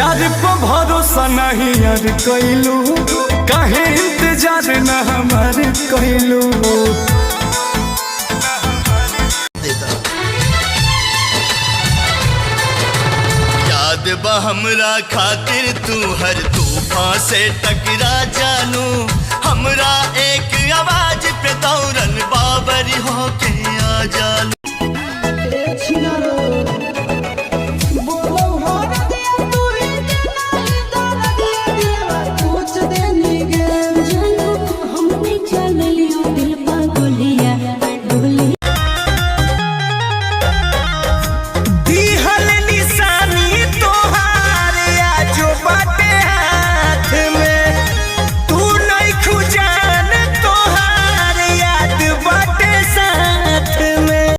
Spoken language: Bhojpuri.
प्यार पे भरोसा नहीं यार कैलू, काहे इंतजार न हमार कैलू। याद बा हमरा खातिर तू हर तूफान से टकरा जानू, हमरा एक आवाज पे दौड़ल बाबर होके आ जा।